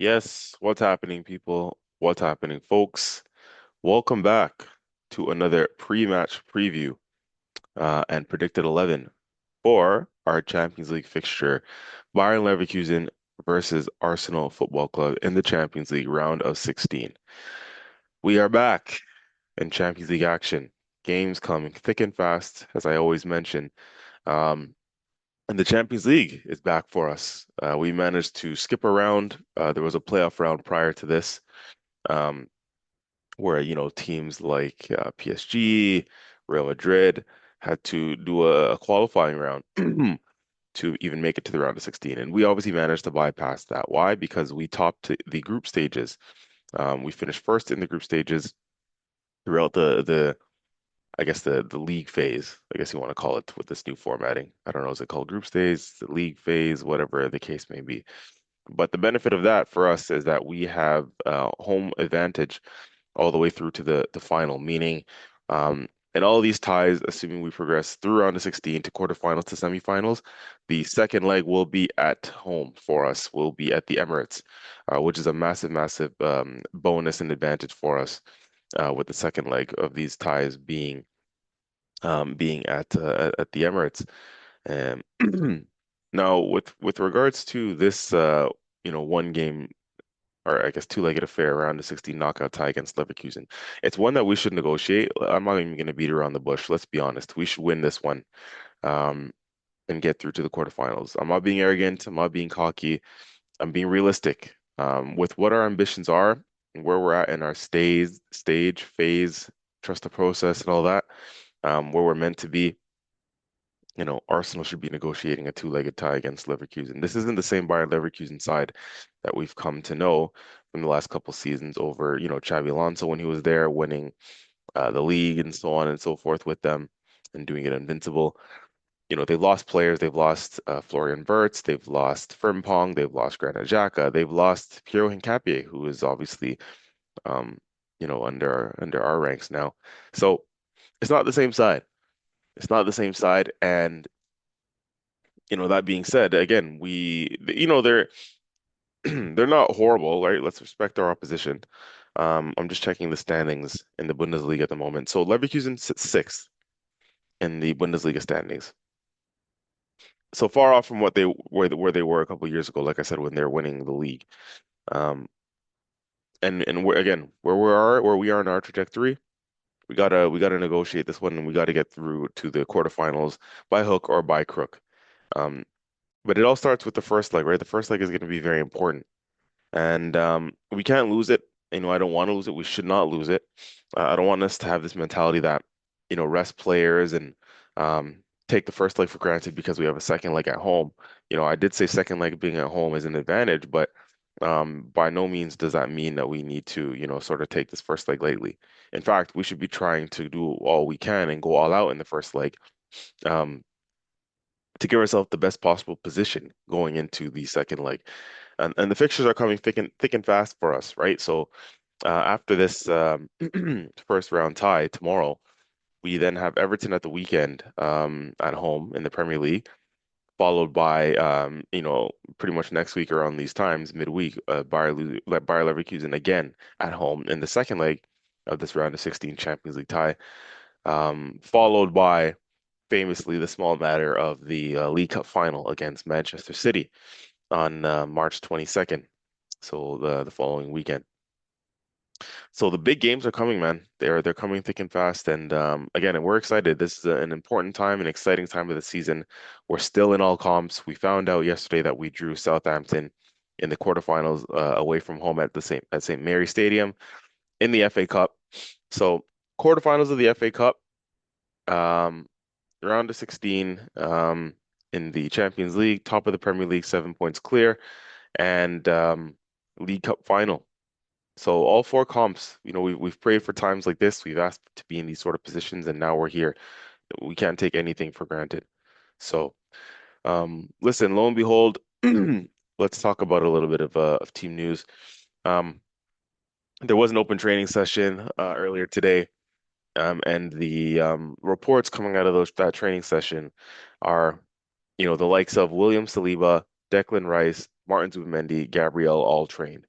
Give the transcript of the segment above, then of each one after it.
Yes, what's happening, people? What's happening, folks? Welcome back to another pre-match preview and predicted 11 for our Champions League fixture, Bayern Leverkusen versus Arsenal Football Club in the Champions League round of 16. We are back in Champions League action. Games coming thick and fast, as I always mention. Um, and the Champions League is back for us. We managed to skip around. There was a playoff round prior to this. Um, where teams like PSG, Real Madrid had to do a qualifying round to even make it to the round of 16, and we obviously managed to bypass that. Why? Because we topped the group stages. We finished first in the group stages throughout the I guess the league phase, I guess you want to call it with this new formatting. I don't know, is it called group stage, the league phase, whatever the case may be. But the benefit of that for us is that we have home advantage all the way through to the final, meaning in all of these ties, assuming we progress through round of 16 to quarterfinals to semifinals, the second leg will be at home for us, will be at the Emirates, which is a massive, massive bonus and advantage for us with the second leg of these ties being at the Emirates. Um, now, with regards to this, one game or I guess two-legged affair around the 16 knockout tie against Leverkusen. It's one that we should negotiate. I'm not even going to beat around the bush. Let's be honest. We should win this one um, and get through to the quarterfinals. I'm not being arrogant. I'm not being cocky. I'm being realistic. With what our ambitions are, and where we're at in our stage, phase, trust the process, and all that, where we're meant to be. Arsenal should be negotiating a two-legged tie against Leverkusen. This isn't the same Bayer Leverkusen side that we've come to know from the last couple seasons over, Xabi Alonso when he was there, winning the league and so on and so forth with them and doing it invincible. They've lost players. They've lost Florian Wirtz. They've lost Frimpong. They've lost Granit Xhaka. They've lost Piero Hincapié, who is obviously, um, under our ranks now. So it's not the same side. It's not the same side, and that being said, again, they're they're not horrible, right? Let's respect our opposition. I'm just checking the standings in the Bundesliga at the moment. So Leverkusen sits sixth in the Bundesliga standings. So far off from where they were a couple of years ago, like I said, when they were winning the league. Um, and again, where we are in our trajectory, we gotta negotiate this one, and we gotta get through to the quarterfinals by hook or by crook. Um, but it all starts with the first leg, right? The first leg is going to be very important. And we can't lose it. I don't want to lose it. We should not lose it. I don't want us to have this mentality that, rest players and take the first leg for granted because we have a second leg at home. I did say second leg being at home is an advantage, but by no means does that mean that we need to, sort of take this first leg lightly. In fact, we should be trying to do all we can and go all out in the first leg. Um, to give ourselves the best possible position going into the second leg. And the fixtures are coming thick and fast for us, right? So after this first round tie tomorrow, we then have Everton at the weekend at home in the Premier League, followed by pretty much next week around these times, midweek, Bayer Leverkusen again at home in the second leg of this round of 16 Champions League tie, followed by famously the small matter of the League Cup final against Manchester City on March 22nd. So the following weekend. So the big games are coming, man. They're coming thick and fast, and again, we're excited. This is an important time, an exciting time of the season. We're still in all comps. We found out yesterday that we drew Southampton in the quarterfinals away from home at St. Mary Stadium in the FA Cup. So quarterfinals of the FA Cup, um, round of 16 in the Champions League, top of the Premier League, 7 points clear, and League Cup final. So all four comps, we've prayed for times like this. We've asked to be in these sort of positions, and now we're here. We can't take anything for granted. So, listen, lo and behold, let's talk about a little bit of team news. Um, there was an open training session earlier today, and the reports coming out of that training session are, the likes of William Saliba, Declan Rice, Martin Zubimendi, Gabriel all trained.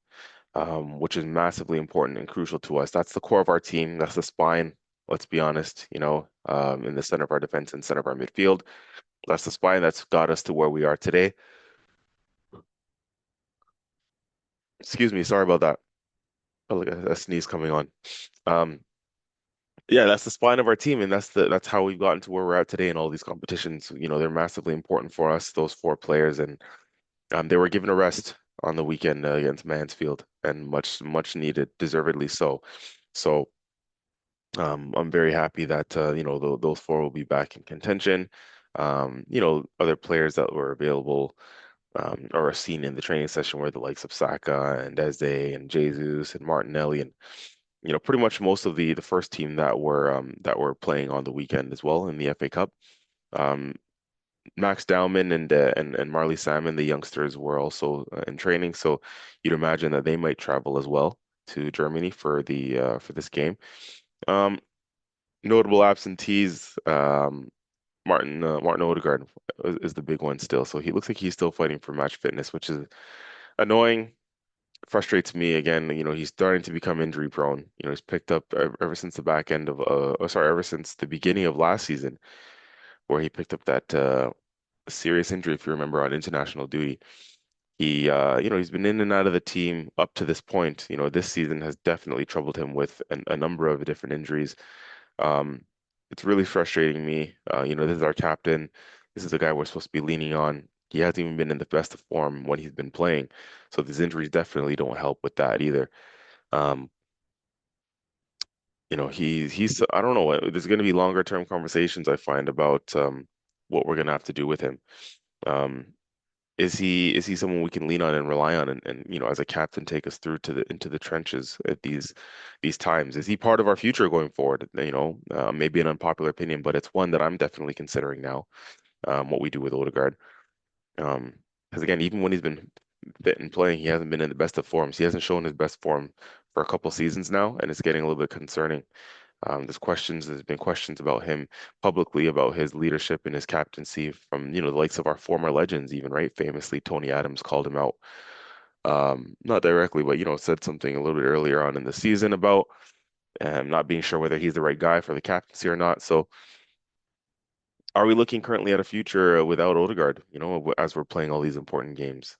which is massively important and crucial to us. That's the core of our team. That's the spine. Let's be honest, in the center of our defense and center of our midfield. That's the spine that's got us to where we are today. Excuse me, sorry about that. Oh, look, a sneeze coming on. Um, yeah, that's the spine of our team, and that's how we've gotten to where we're at today in all these competitions. They're massively important for us, those four players, and they were given a rest on the weekend against Mansfield, and much needed, deservedly so. So I'm very happy that th those four will be back in contention. Other players that were available or seen in the training session were the likes of Saka and Eze and Jesus and Martinelli and pretty much most of the first team that were playing on the weekend as well in the FA Cup. Um, Max Dowman and Marley Salmon, the youngsters, were also in training, so you'd imagine that they might travel as well to Germany for this game. Um, Notable absentees, Martin Odegaard is the big one still, so he looks like he's still fighting for match fitness, which is annoying. Frustrates me again. He's starting to become injury prone. He's picked up ever since the back end of ever since the beginning of last season, where he picked up that serious injury, if you remember, on international duty. He's been in and out of the team up to this point. This season has definitely troubled him with a number of different injuries. Um, it's really frustrating me. This is our captain. This is the guy we're supposed to be leaning on. He hasn't even been in the best of form when he's been playing. So these injuries definitely don't help with that either. Um, he's I don't know. There's going to be longer term conversations I find about what we're going to have to do with him. Um, is he someone we can lean on and rely on and as a captain take us through to the into the trenches at these times? Is he part of our future going forward? Maybe an unpopular opinion, but it's one that I'm definitely considering now. What we do with Odegaard. Um, because again, even when he's been fit and playing, he hasn't been in the best of forms. He hasn't shown his best form for a couple seasons now, and it's getting a little bit concerning. There's been questions about him publicly, about his leadership and his captaincy from, the likes of our former legends, even, right? Famously, Tony Adams called him out. Not directly, but, said something a little bit earlier on in the season about not being sure whether he's the right guy for the captaincy or not. So are we looking currently at a future without Odegaard, as we're playing all these important games?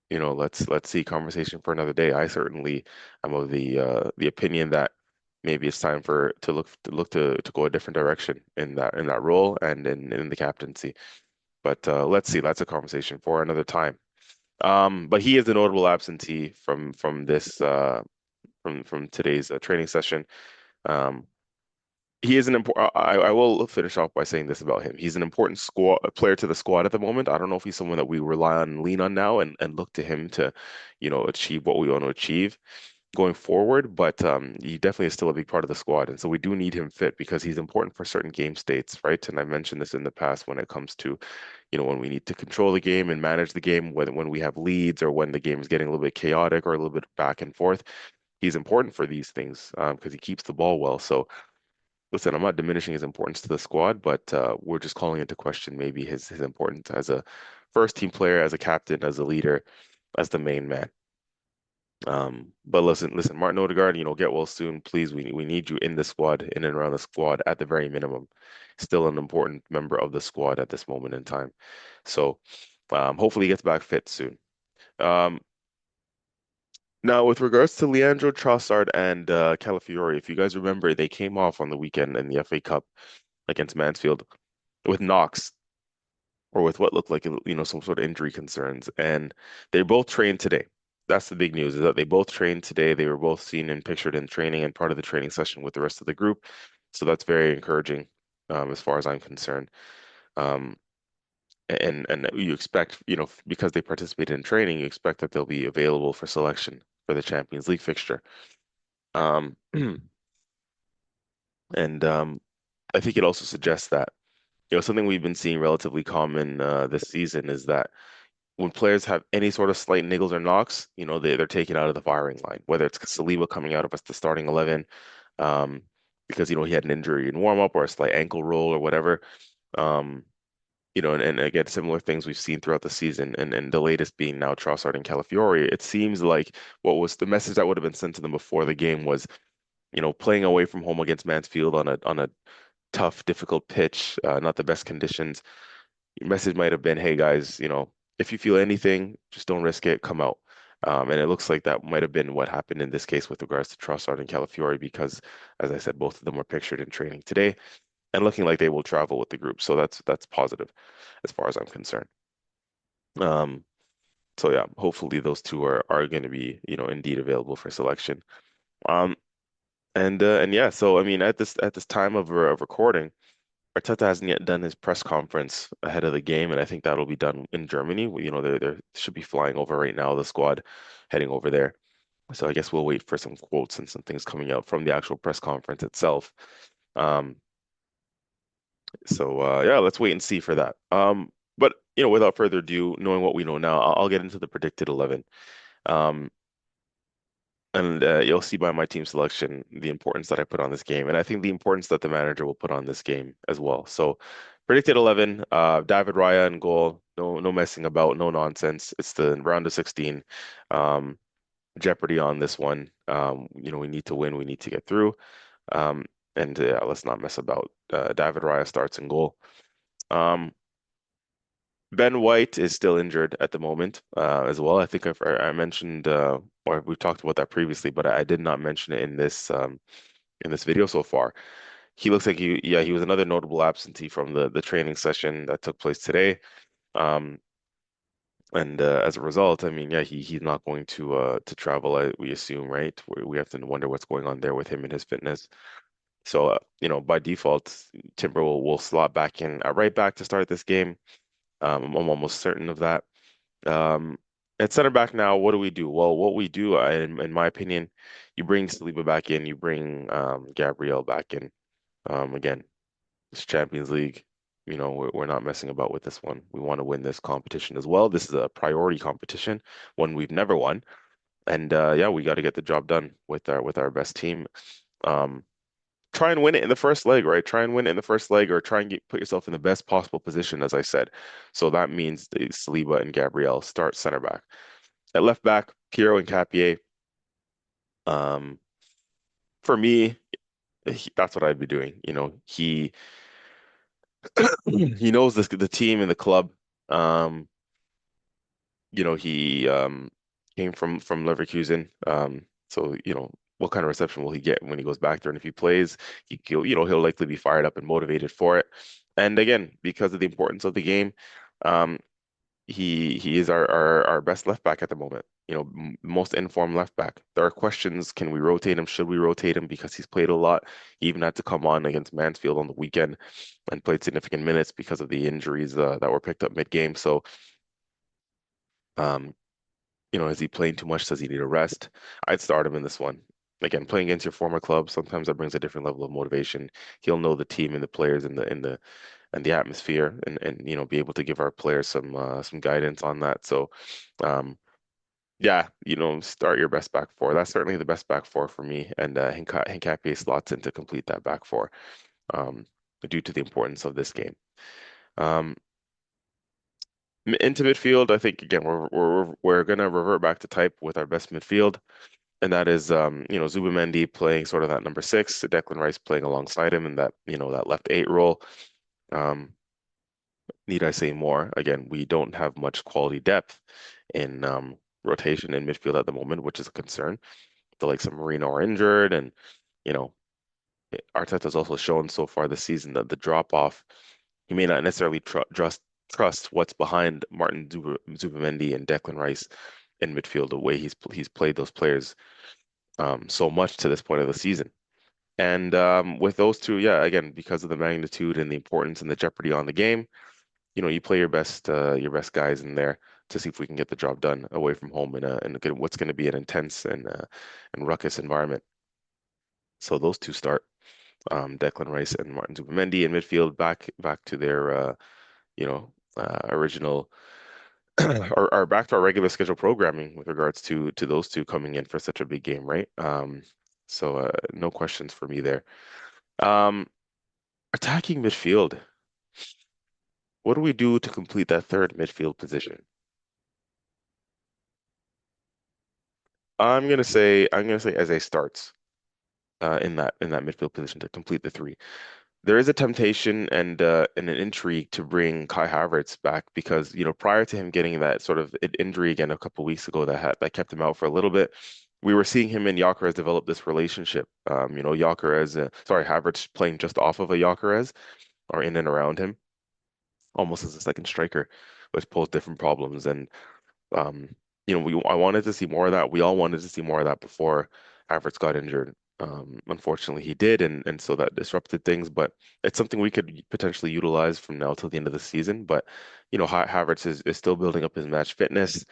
Let's see, conversation for another day. I certainly am of the opinion that maybe it's time for to go a different direction in that role and in the captaincy. But let's see, that's a conversation for another time. But he is a notable absentee from today's training session. Um, he is an important. I will finish off by saying this about him. He's an important squad player to the squad at the moment. I don't know if he's someone that we rely on and lean on now and look to him to, achieve what we want to achieve going forward. But he definitely is still a big part of the squad, and so we do need him fit because he's important for certain game states, right? And I mentioned this in the past when it comes to, when we need to control the game and manage the game, when we have leads or when the game is getting a little bit chaotic or a little bit back and forth. He's important for these things because he keeps the ball well. So. Listen, I'm not diminishing his importance to the squad, but we're just calling into question maybe his importance as a first team player, as a captain, as a leader, as the main man. But listen, Martin Odegaard, get well soon, please. We need you in the squad, in and around the squad at the very minimum. Still an important member of the squad at this moment in time. So hopefully he gets back fit soon. Um, Now, with regards to Leandro Trossard and Calafiori, if you guys remember, they came off on the weekend in the FA Cup against Mansfield with knocks or with what looked like some sort of injury concerns, and they both trained today. That's the big news is that they both trained today. They were both seen and pictured in training and part of the training session with the rest of the group. So that's very encouraging, as far as I'm concerned. Um, and you expect, because they participated in training, you expect that they'll be available for selection for the Champions League fixture. Um, and I think it also suggests that, something we've been seeing relatively common this season is that when players have any sort of slight niggles or knocks, they're taken out of the firing line, whether it's Saliba coming out of us the starting 11, because, he had an injury in warm up or a slight ankle roll or whatever. Um, and again, similar things we've seen throughout the season, and the latest being now Trossard and Calafiori. It seems like what was the message that would have been sent to them before the game was, playing away from home against Mansfield on a tough, difficult pitch, not the best conditions. Your message might have been, hey guys, if you feel anything, just don't risk it, come out. And it looks like that might have been what happened in this case with regards to Trossard and Calafiori, because, as I said, both of them were pictured in training today and looking like they will travel with the group. So that's positive as far as I'm concerned. Um, so yeah, hopefully those two are going to be, indeed available for selection. Um, and yeah, so I mean, at this time of recording, Arteta hasn't yet done his press conference ahead of the game, and I think that'll be done in Germany. They should be flying over right now, the squad heading over there. So I guess we'll wait for some quotes and some things coming out from the actual press conference itself. Um, so yeah, let's wait and see for that. But without further ado, knowing what we know now, I'll get into the predicted 11. Um, and you'll see by my team selection the importance that I put on this game, and I think the importance that the manager will put on this game as well. So, predicted 11, David Raya in goal. No messing about, no nonsense. It's the round of 16. Um, Jeopardy on this one. We need to win. We need to get through. Um, and let's not mess about. David Raya starts in goal. Um, Ben White is still injured at the moment as well. I think I mentioned or we talked about that previously, but I did not mention it in this video so far. He looks like he was another notable absentee from the training session that took place today. Um, and as a result, I mean, yeah, he's not going to travel, we assume, right? We have to wonder what's going on there with him and his fitness. So, by default, Timber will slot back in at right back to start this game. I'm almost certain of that. Um, at center back now, what do we do? Well, what we do, in my opinion, you bring Saliba back in, you bring Gabriel back in. Again, it's Champions League. We're not messing about with this one. We want to win this competition as well. This is a priority competition, one we've never won, and yeah, we got to get the job done with our best team. Um, Try and win it in the first leg, right? Try and win it in the first leg, or try and put yourself in the best possible position, as I said. So that means the Saliba and Gabriel start center back. At left back, Piero and Capier. Um, for me, that's what I'd be doing. He knows the team and the club. Um, he came from Leverkusen. So what kind of reception will he get when he goes back there? And if he plays, he'll likely be fired up and motivated for it. And again, because of the importance of the game, um, he is our best left back at the moment. Most informed left back. There are questions: can we rotate him? Should we rotate him? Because he's played a lot. He even had to come on against Mansfield on the weekend and played significant minutes because of the injuries that were picked up mid-game. So, um, is he playing too much? Does he need a rest? I'd start him in this one. Again, playing against your former club, sometimes that brings a different level of motivation. He'll know the team and the players and the atmosphere, and be able to give our players some guidance on that. So, um, yeah, start your best back four. That's certainly the best back four for me, and Hincapié slots in to complete that back four, um, due to the importance of this game. Um, into midfield, I think again we're gonna revert back to type with our best midfield. And that is, Zubimendi playing sort of that number six, Declan Rice playing alongside him in that left eight role. Um, need I say more? Again, we don't have much quality depth in rotation in midfield at the moment, which is a concern. The likes of Marino are injured, and you know, Arteta's also shown so far this season that the drop off, he may not necessarily trust what's behind Martin Zubimendi and Declan Rice in midfield, the way he's played those players so much to this point of the season. And with those two, yeah, again, because of the magnitude and the importance and the jeopardy on the game, you play your best guys in there to see if we can get the job done away from home in what's going to be an intense and ruckus environment. So those two start, Declan Rice and Martin Zubimendi in midfield, back to their original or back to our regular schedule programming with regards to those two coming in for such a big game, right? So no questions for me there. Um, Attacking midfield. what do we do to complete that third midfield position? I'm gonna say Eze starts in that midfield position to complete the three. There is a temptation and an intrigue to bring Kai Havertz back because prior to him getting that sort of injury again a couple weeks ago that kept him out for a little bit, we were seeing him and Gyökeres develop this relationship. Havertz playing just off of a Gyökeres or in and around him, almost as a second striker, which posed different problems. And um, I wanted to see more of that. We all wanted to see more of that before Havertz got injured. Unfortunately, he did, and so that disrupted things. But it's something we could potentially utilize from now till the end of the season. But Havertz is still building up his match fitness.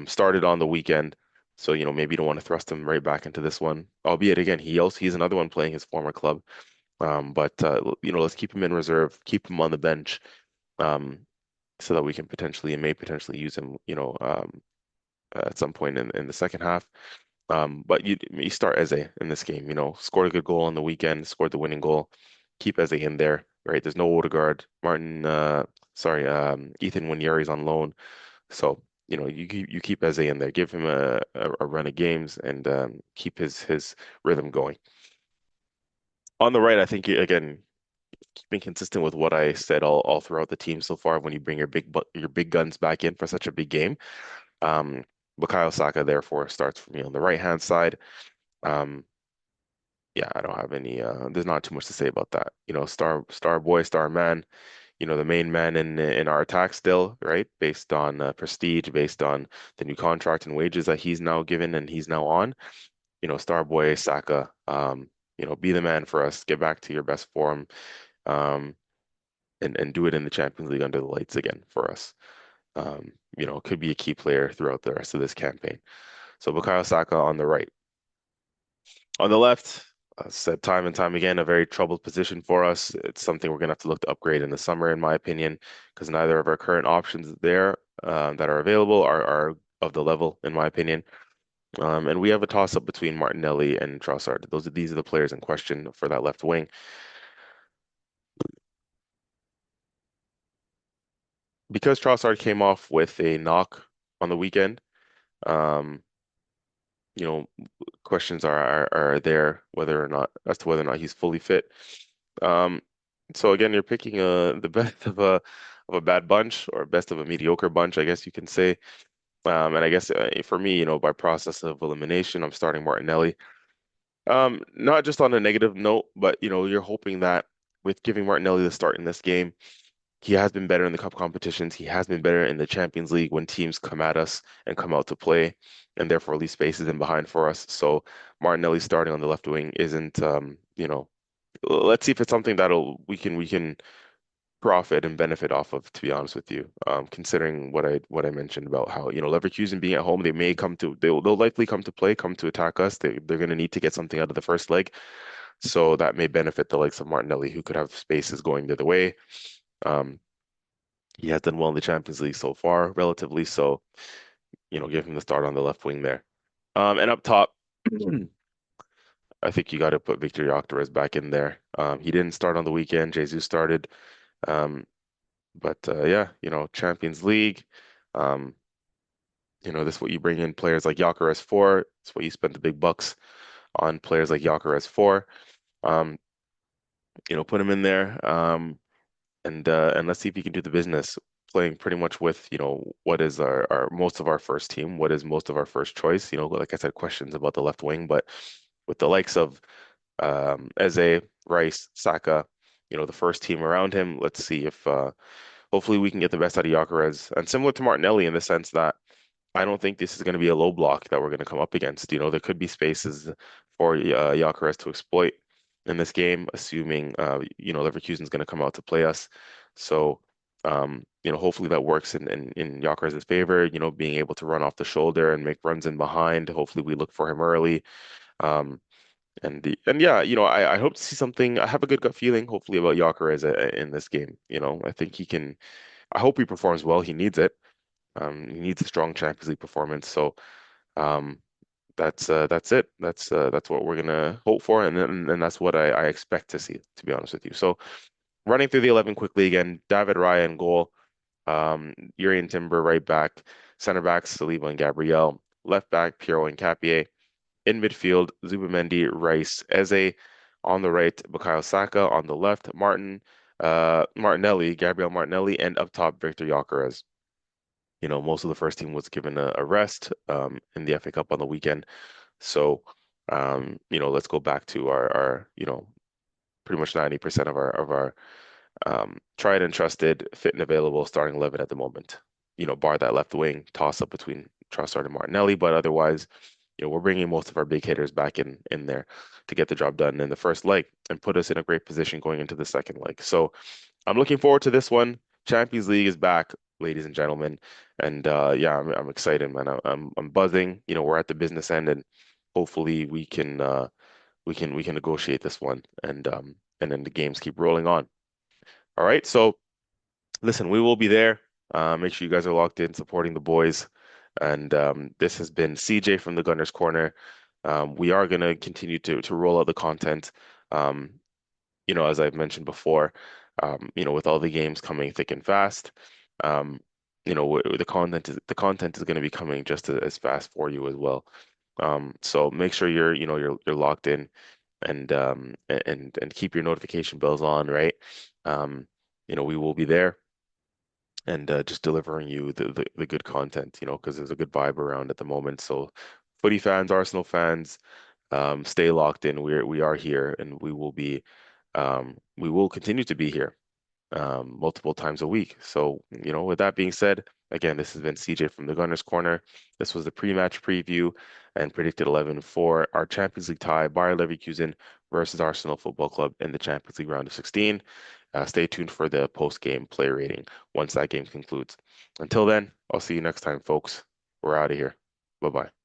Started on the weekend, so maybe you don't want to thrust him right back into this one. Albeit again, he's another one playing his former club. But let's keep him in reserve, keep him on the bench, um, so that we can potentially and may potentially use him. At some point in the second half. But you start Eze in this game, scored a good goal on the weekend, scored the winning goal. Keep Eze in there, right? There's no Odegaard. Ethan Nwaneri's on loan. So, you keep Eze in there, give him a run of games and keep his rhythm going. On the right, I think again, keeping consistent with what I said all throughout the team so far when you bring your big guns back in for such a big game. Um, Bukayo Saka therefore starts for me on the right hand side. Um, yeah, I don't have any. There's not too much to say about that. Star boy, star man. The main man in our attack still, right? Based on prestige, based on the new contract and wages that he's now given and he's now on. Star boy Saka. Be the man for us. Get back to your best form. And do it in the Champions League under the lights again for us. Could be a key player throughout the rest of this campaign. So Bukayo Saka on the right. On the left, said time and time again, a very troubled position for us. It's something we're going to have to look to upgrade in the summer, in my opinion, because neither of our current options there that are available are of the level, in my opinion. And we have a toss-up between Martinelli and Trossard. These are the players in question for that left wing. Because Trossard came off with a knock on the weekend, um, you know, questions are there as to whether or not he's fully fit. Um, so again, you're picking the best of a bad bunch or best of a mediocre bunch, I guess you can say. And I guess for me, by process of elimination, I'm starting Martinelli. Not just on a negative note, but you're hoping that with giving Martinelli the start in this game, he has been better in the cup competitions. He has been better in the Champions League when teams come at us and come out to play, and therefore leave spaces in behind for us. So Martinelli starting on the left wing isn't, let's see if it's something we can profit and benefit off of, to be honest with you. Considering what I mentioned about how, Leverkusen being at home, they'll likely come to play, come to attack us. They're going to need to get something out of the first leg. So that may benefit the likes of Martinelli, who could have spaces going the other way. Um, he has done well in the Champions League so far, relatively. So, give him the start on the left wing there. And up top, I think you got to put Victor Gyökeres back in there. He didn't start on the weekend. Jesus started. Um, but yeah, Champions League. Um, this is what you bring in players like Gyökeres for. It's what you spent the big bucks on players like Gyökeres for. Um, put him in there. And let's see if he can do the business. Playing pretty much with, what is our most of our first team, what is most of our first choice. Like I said, questions about the left wing, but with the likes of Eze, Rice, Saka, the first team around him, let's see if hopefully we can get the best out of Gyökeres. And similar to Martinelli in the sense that I don't think this is going to be a low block that we're going to come up against. There could be spaces for Gyökeres to exploit in this game, assuming Leverkusen's going to come out to play us. So hopefully that works in Gyökeres' favor. Being able to run off the shoulder and make runs in behind. Hopefully we look for him early. Um, and yeah, I hope to see something. I have a good gut feeling, hopefully, about Gyökeres in this game. I think he can. I hope he performs well. He needs it. He needs a strong Champions League performance. So um, that's it. That's what we're gonna hope for, and that's what I expect to see, to be honest with you. So running through the 11 quickly again, David Raya in goal, Urian Timber right back, center backs Saliba and Gabriel, left back Piero and Capier, in midfield Zubimendi, Rice, Eze, on the right Bukayo Saka, on the left Martinelli, Gabriel Martinelli, and up top Victor Gyökeres. Most of the first team was given a rest in the FA Cup on the weekend. So, let's go back to our pretty much 90% of our tried and trusted, fit and available starting 11 at the moment. Bar that left wing toss up between Trossard and Martinelli, but otherwise, we're bringing most of our big hitters back in there to get the job done in the first leg and put us in a great position going into the second leg. So I'm looking forward to this one. Champions League is back, ladies and gentlemen, and yeah, I'm excited, man. I'm buzzing. We're at the business end, and hopefully we can negotiate this one, and then the games keep rolling on. All right, so listen, we will be there. Make sure you guys are locked in, supporting the boys. And this has been CJ from the Gunners Corner. We are gonna continue to roll out the content. Um, as I've mentioned before, with all the games coming thick and fast, um, the content is going to be coming just as fast for you as well. So make sure you're locked in and keep your notification bells on, right? Um, we will be there and just delivering you the good content, because there's a good vibe around at the moment. So footy fans, Arsenal fans, stay locked in. We are here, and we will continue to be here multiple times a week. So, with that being said, again, this has been CJ from the Gunners Corner. This was the pre-match preview and predicted 11 for our Champions League tie, Bayer Leverkusen versus Arsenal Football Club in the Champions League round of 16. Stay tuned for the post-game player rating once that game concludes. Until then, I'll see you next time, folks. We're out of here. Bye-bye.